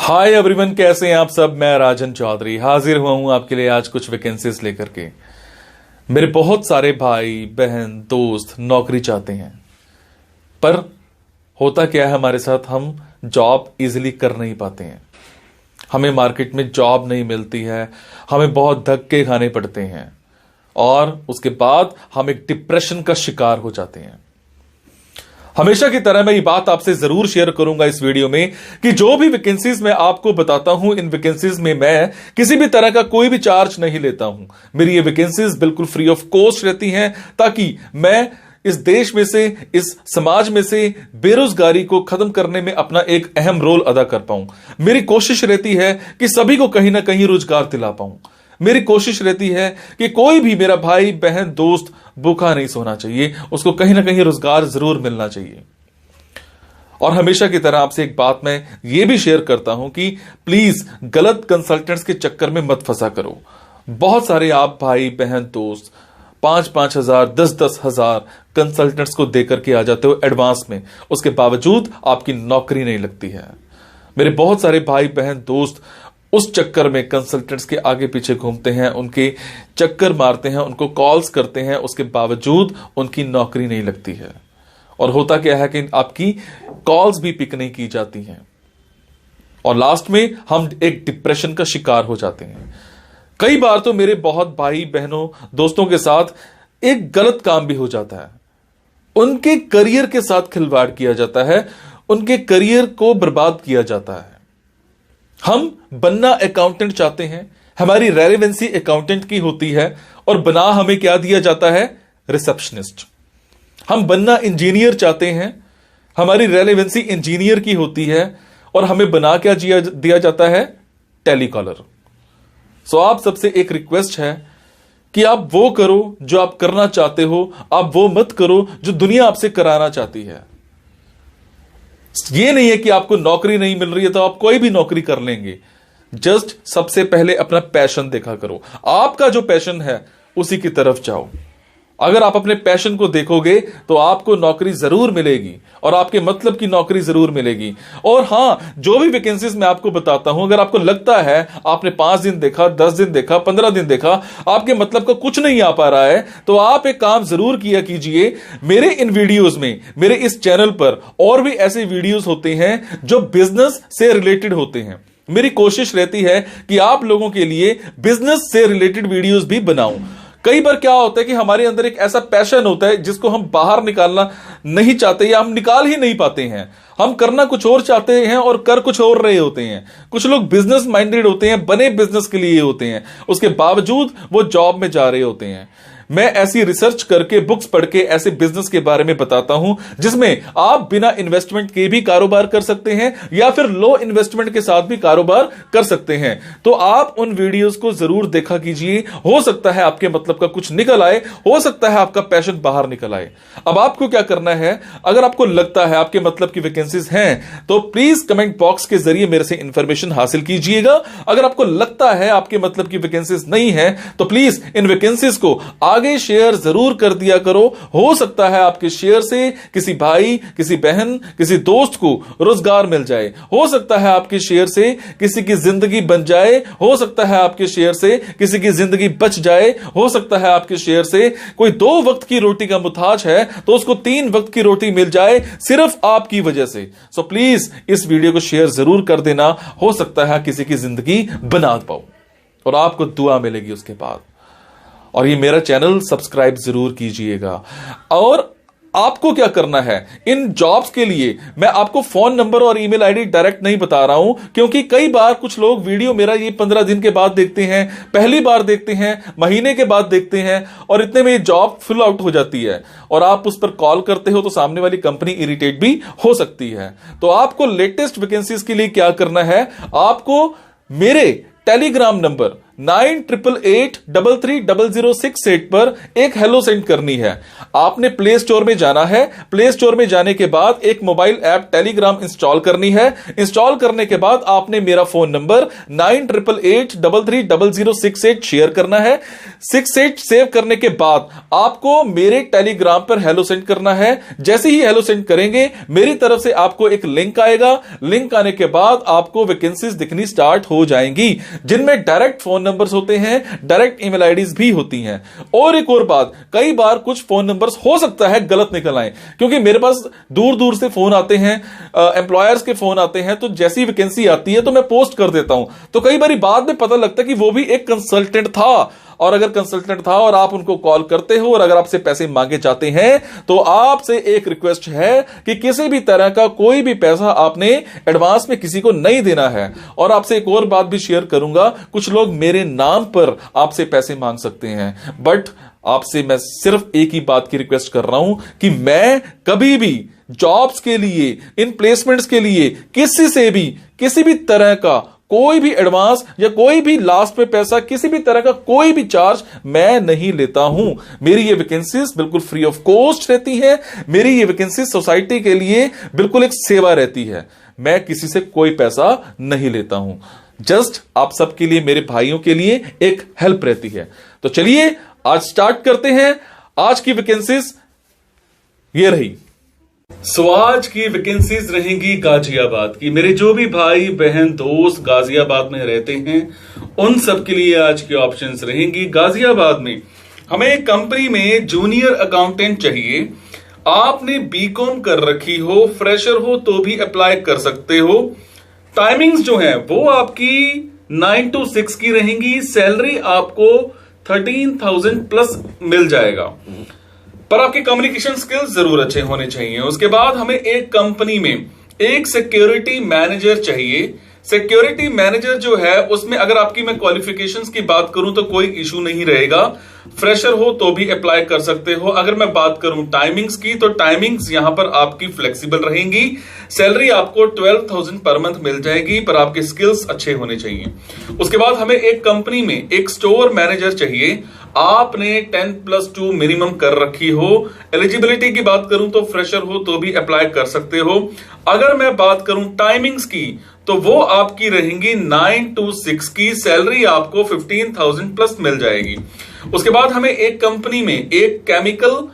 Hi everyone, कैसे हैं आप सब। मैं राजन चौधरी हाजिर हुआ हूं आपके लिए आज कुछ वैकेंसीज लेकर के। मेरे बहुत सारे भाई बहन दोस्त नौकरी चाहते हैं, पर होता क्या है हमारे साथ, हम जॉब इजीली कर नहीं पाते हैं। हमें मार्केट में जॉब नहीं मिलती है, हमें बहुत धक्के खाने पड़ते हैं और उसके बाद हम एक डिप्रेशन का शिकार हो जाते हैं। हमेशा की तरह मैं ये बात आपसे जरूर शेयर करूंगा इस वीडियो में कि जो भी वैकेंसीज मैं आपको बताता हूं, इन वैकेंसीज में मैं किसी भी तरह का कोई भी चार्ज नहीं लेता हूं। मेरी ये वैकेंसीज बिल्कुल फ्री ऑफ कॉस्ट रहती हैं, ताकि मैं इस देश में से, इस समाज में से बेरोजगारी को खत्म करने में अपना एक अहम रोल अदा कर पाऊं। मेरी कोशिश रहती है कि सभी को कहीं ना कहीं रोजगार दिला पाऊं। मेरी कोशिश रहती है कि कोई भी मेरा भाई बहन दोस्त भूखा नहीं सोना चाहिए, उसको कहीं ना कहीं रोजगार जरूर मिलना चाहिए। और हमेशा की तरह आपसे एक बात मैं ये भी शेयर करता हूं कि प्लीज गलत कंसल्टेंट्स के चक्कर में मत फंसा करो। बहुत सारे आप भाई बहन दोस्त 5-5 हजार 10-10 हजार कंसल्टेंट्स को देकर के आ जाते हो एडवांस में, उसके बावजूद आपकी नौकरी नहीं लगती है। मेरे बहुत सारे भाई बहन दोस्त उस चक्कर में कंसल्टेंट्स के आगे पीछे घूमते हैं, उनके चक्कर मारते हैं, उनको कॉल्स करते हैं, उसके बावजूद उनकी नौकरी नहीं लगती है। और होता क्या है कि आपकी कॉल्स भी पिक नहीं की जाती हैं और लास्ट में हम एक डिप्रेशन का शिकार हो जाते हैं। कई बार तो मेरे बहुत भाई बहनों दोस्तों के साथ एक गलत काम भी हो जाता है, उनके करियर के साथ खिलवाड़ किया जाता है, उनके करियर को बर्बाद किया जाता है। हम बनना अकाउंटेंट चाहते हैं, हमारी रेलेवेंसी अकाउंटेंट की होती है और बना हमें क्या दिया जाता है, रिसेप्शनिस्ट। हम बनना इंजीनियर चाहते हैं, हमारी रेलेवेंसी इंजीनियर की होती है और हमें बना क्या दिया जाता है, टेलीकॉलर। सो आप सबसे एक रिक्वेस्ट है कि आप वो करो जो आप करना चाहते हो, आप वो मत करो जो दुनिया आपसे कराना चाहती है। ये नहीं है कि आपको नौकरी नहीं मिल रही है तो आप कोई भी नौकरी कर लेंगे। जस्ट सबसे पहले अपना पैशन देखा करो, आपका जो पैशन है उसी की तरफ जाओ। अगर आप अपने पैशन को देखोगे तो आपको नौकरी जरूर मिलेगी और आपके मतलब की नौकरी जरूर मिलेगी। और हां, जो भी वैकेंसीज मैं आपको बताता हूं, अगर आपको लगता है आपने 5 दिन देखा, 10 दिन देखा, 15 दिन देखा, आपके मतलब का कुछ नहीं आ पा रहा है, तो आप एक काम जरूर किया कीजिए। मेरे इन वीडियोस में, मेरे इस चैनल पर और भी ऐसे वीडियोस होते हैं जो बिजनेस से रिलेटेड होते हैं। मेरी कोशिश रहती है कि आप लोगों के लिए बिजनेस से रिलेटेड वीडियोस भी बनाऊं। कई बार क्या होता है कि हमारे अंदर एक ऐसा पैशन होता है जिसको हम बाहर निकालना नहीं चाहते या हम निकाल ही नहीं पाते हैं। हम करना कुछ और चाहते हैं और कर कुछ और रहे होते हैं। कुछ लोग बिजनेस माइंडेड होते हैं, बने बिजनेस के लिए होते हैं, उसके बावजूद वो जॉब में जा रहे होते हैं। मैं ऐसी रिसर्च करके, बुक्स पढ़ के ऐसे बिजनेस के बारे में बताता हूं जिसमें आप बिना इन्वेस्टमेंट के भी कारोबार कर सकते हैं या फिर लो इन्वेस्टमेंट के साथ भी कारोबार कर सकते हैं। तो आप उन वीडियोस को जरूर देखा कीजिए, हो सकता है आपके मतलब का कुछ निकल आए, हो सकता है आपका पैशन बाहर निकल आए। अब आपको क्या करना है, अगर आपको लगता है आपके मतलब की वैकेंसीज हैं तो प्लीज कमेंट बॉक्स के जरिए मेरे से इंफॉर्मेशन हासिल कीजिएगा। अगर आपको लगता है आपके मतलब की वैकेंसीज नहीं है तो प्लीज इन वैकेंसीज को आगे शेयर जरूर कर दिया करो। हो सकता है आपके शेयर से किसी भाई, किसी बहन, किसी दोस्त को रोजगार मिल जाए। हो सकता है आपके शेयर से किसी की जिंदगी बन जाए। हो सकता है आपके शेयर से किसी की जिंदगी बच जाए। हो सकता है आपके शेयर से कोई 2 वक्त की रोटी का मुताज है तो उसको 3 वक्त की रोटी मिल जाए, सिर्फ आपकी वजह से। सो प्लीज इस वीडियो को शेयर जरूर कर देना। हो सकता है किसी की जिंदगी बना पाओ और आपको दुआ मिलेगी उसके बाद। और ये मेरा चैनल सब्सक्राइब जरूर कीजिएगा। और आपको क्या करना है, इन जॉब्स के लिए मैं आपको फोन नंबर और ईमेल आईडी डायरेक्ट नहीं बता रहा हूं, क्योंकि कई बार कुछ लोग वीडियो मेरा ये 15 दिन के बाद देखते हैं, पहली बार देखते हैं, महीने के बाद देखते हैं और इतने में ये जॉब फिल आउट हो जाती है और आप उस पर कॉल करते हो तो सामने वाली कंपनी इरिटेट भी हो सकती है। तो आपको लेटेस्ट वैकेंसीज के लिए क्या करना है, आपको मेरे टेलीग्राम नंबर 9888330068 पर एक हेलो सेंड करनी है। आपने प्ले स्टोर में जाना है, प्ले स्टोर में जाने के बाद एक मोबाइल ऐप टेलीग्राम इंस्टॉल करनी है। इंस्टॉल करने के बाद आपने मेरा फोन नंबर 9888330068 शेयर करना है। 68 सेव करने के बाद आपको मेरे टेलीग्राम पर हेलो सेंड करना है। जैसे ही हेलो सेंड करेंगे मेरी तरफ से आपको एक लिंक आएगा। लिंक आने के बाद आपको वैकेंसीज दिखनी स्टार्ट हो जाएंगी, जिनमें डायरेक्ट फोन नंबर्स होते हैं, डायरेक्ट ईमेल आईडीज भी होती हैं। और एक और बात, कई बार कुछ फोन नंबर्स हो सकता है गलत निकल आए, क्योंकि मेरे पास दूर दूर से फोन आते हैं, एम्प्लॉयर्स के फोन आते हैं, तो जैसी वैकेंसी आती है तो मैं पोस्ट कर देता हूं। तो कई बार बाद में पता लगता है कि वो भी एक कंसल्टेंट था, और अगर कंसल्टेंट था और आप उनको कॉल करते हो और अगर आपसे पैसे मांगे जाते हैं तो आपसे एक रिक्वेस्ट है कि किसी भी तरह का कोई भी पैसा आपने एडवांस में किसी को नहीं देना है। और आपसे एक और बात भी शेयर करूंगा, कुछ लोग मेरे नाम पर आपसे पैसे मांग सकते हैं, बट आपसे मैं सिर्फ एक ही बात की रिक्वेस्ट कर रहा हूं कि मैं कभी भी जॉब्स के लिए, इन प्लेसमेंट्स के लिए किसी से भी किसी भी तरह का कोई भी एडवांस या कोई भी लास्ट में पैसा, किसी भी तरह का कोई भी चार्ज मैं नहीं लेता हूं। मेरी ये वैकेंसीज बिल्कुल फ्री ऑफ कॉस्ट रहती है। मेरी ये वैकेंसीज सोसाइटी के लिए बिल्कुल एक सेवा रहती है। मैं किसी से कोई पैसा नहीं लेता हूं, जस्ट आप सबके लिए, मेरे भाइयों के लिए एक हेल्प रहती है। तो चलिए आज स्टार्ट करते हैं। आज की वैकेंसीज ये रही। आज की वैकेंसीज रहेंगी गाजियाबाद की। मेरे जो भी भाई बहन दोस्त गाजियाबाद में रहते हैं उन सब के लिए आज की ऑप्शंस रहेंगी। गाजियाबाद में हमें एक कंपनी में जूनियर अकाउंटेंट चाहिए। आपने बीकॉम कर रखी हो, फ्रेशर हो तो भी अप्लाई कर सकते हो। टाइमिंग्स जो है वो आपकी 9 to 6 की रहेंगी। सैलरी आपको 13,000 प्लस मिल जाएगा, पर आपके कम्युनिकेशन स्किल्स जरूर अच्छे होने चाहिए। उसके बाद हमें एक कंपनी में एक सिक्योरिटी मैनेजर चाहिए। सिक्योरिटी मैनेजर जो है उसमें अगर आपकी मैं क्वालिफिकेशंस की बात करूं तो कोई इशू नहीं रहेगा। फ्रेशर हो तो भी अप्लाई कर सकते हो। अगर मैं बात करूं टाइमिंग्स की तो टाइमिंग्स यहां पर आपकी फ्लेक्सिबल रहेंगी। सैलरी आपको 12,000 पर मंथ मिल जाएगी, पर आपके स्किल्स अच्छे होने चाहिए। उसके बाद हमें एक कंपनी में एक स्टोर मैनेजर चाहिए। आपने 10+2 मिनिमम कर रखी हो। एलिजिबिलिटी की बात करूं तो फ्रेशर हो तो भी अप्लाई कर सकते हो। अगर मैं बात करूं टाइमिंग्स की तो वो आपकी रहेंगी 9 to 6 की। सैलरी आपको 15,000 प्लस मिल जाएगी। उसके बाद हमें एक कंपनी में एक केमिकल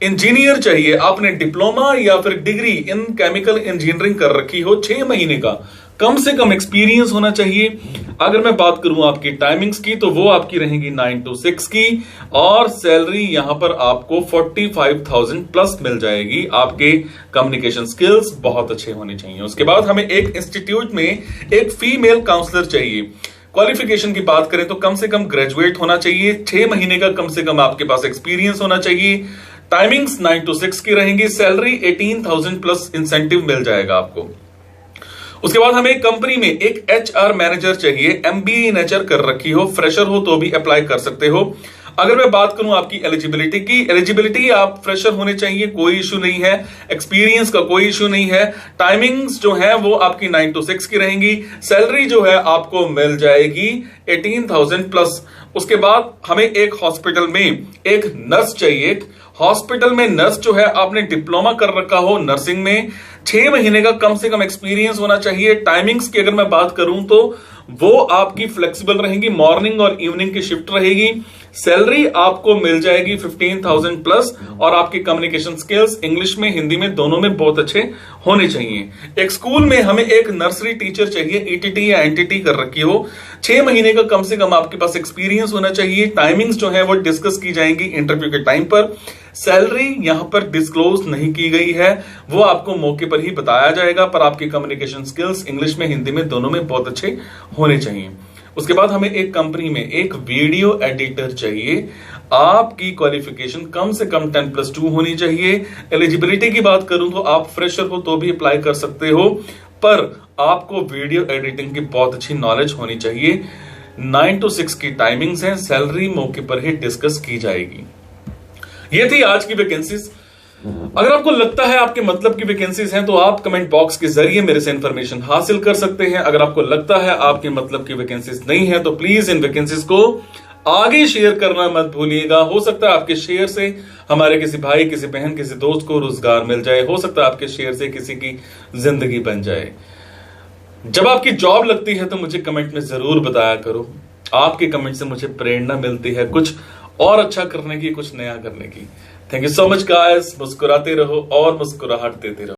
इंजीनियर चाहिए। आपने डिप्लोमा या फिर डिग्री इन केमिकल इंजीनियरिंग कर रखी हो, 6 महीने का कम से कम एक्सपीरियंस होना चाहिए। अगर मैं बात करूं आपकी टाइमिंग्स की तो वो आपकी रहेंगी 9 to 6 की, और सैलरी यहां पर आपको 45,000 प्लस मिल जाएगी। आपके कम्युनिकेशन स्किल्स बहुत अच्छे होने चाहिए। उसके बाद हमें एक इंस्टीट्यूट में एक फीमेल काउंसलर चाहिए। क्वालिफिकेशन की बात करें तो कम से कम ग्रेजुएट होना चाहिए। 6 महीने का कम से कम आपके पास एक्सपीरियंस होना चाहिए। टाइमिंग्स 9 to 6 की रहेंगी। सैलरी 18,000 प्लस इंसेंटिव मिल जाएगा आपको। उसके बाद हमें कंपनी में एक HR मैनेजर चाहिए। MBA इन HR कर रखी हो, फ्रेशर हो तो भी अप्लाई कर सकते हो। अगर मैं बात करूं आपकी एलिजिबिलिटी की, एलिजिबिलिटी आप फ्रेशर होने चाहिए, कोई इशू नहीं है। एक्सपीरियंस का कोई इशू नहीं है। टाइमिंग्स जो है वो आपकी 9 to 6 की रहेंगी। सैलरी जो है आपको मिल जाएगी 18,000 प्लस। उसके बाद हमें एक हॉस्पिटल में एक नर्स चाहिए। हॉस्पिटल में नर्स जो है आपने डिप्लोमा कर रखा हो नर्सिंग में, 6 महीने का कम से कम एक्सपीरियंस होना चाहिए। टाइमिंग्स की अगर मैं बात करूं तो वो आपकी फ्लेक्सिबल रहेंगी, मॉर्निंग और इवनिंग की शिफ्ट रहेगी। सैलरी आपको मिल जाएगी 15,000 प्लस, और आपके कम्युनिकेशन स्किल्स इंग्लिश में हिंदी में दोनों में बहुत अच्छे होने चाहिए। एक स्कूल में हमें एक नर्सरी टीचर चाहिए। ETT या NTT कर रखी हो, 6 महीने का कम से कम आपके पास एक्सपीरियंस होना चाहिए। टाइमिंग्स जो है वो डिस्कस की जाएंगी इंटरव्यू के टाइम पर। सैलरी यहां पर डिस्क्लोज नहीं की गई है, वो आपको मौके पर ही बताया जाएगा, पर आपके कम्युनिकेशन स्किल्स इंग्लिश में हिंदी में दोनों में बहुत अच्छे होने चाहिए। उसके बाद हमें एक कंपनी में एक वीडियो एडिटर चाहिए। आपकी क्वालिफिकेशन कम से कम 10+2 होनी चाहिए। एलिजिबिलिटी की बात करूं तो आप फ्रेशर हो तो भी अप्लाई कर सकते हो, पर आपको वीडियो एडिटिंग की बहुत अच्छी नॉलेज होनी चाहिए। 9 to 6 की टाइमिंग्स हैं। सैलरी मौके पर ही डिस्कस की जाएगी। ये थी आज की वैकेंसीज। अगर आपको लगता है आपके मतलब की वैकेंसीज हैं तो आप कमेंट बॉक्स के जरिए मेरे से इंफॉर्मेशन हासिल कर सकते हैं। अगर आपको लगता है आपके मतलब की वैकेंसीज नहीं है तो प्लीज इन वैकेंसीज को आगे शेयर करना मत भूलिएगा। हो सकता है आपके शेयर से हमारे किसी भाई, किसी बहन, किसी दोस्त को रोजगार मिल जाए। हो सकता है आपके शेयर से किसी की जिंदगी बन जाए। जब आपकी जॉब लगती है तो मुझे कमेंट में जरूर बताया करो। आपके कमेंट से मुझे प्रेरणा मिलती है कुछ और अच्छा करने की, कुछ नया करने की। Thank you so much guys. मुस्कुराते रहो और मुस्कुराहट देते रहो।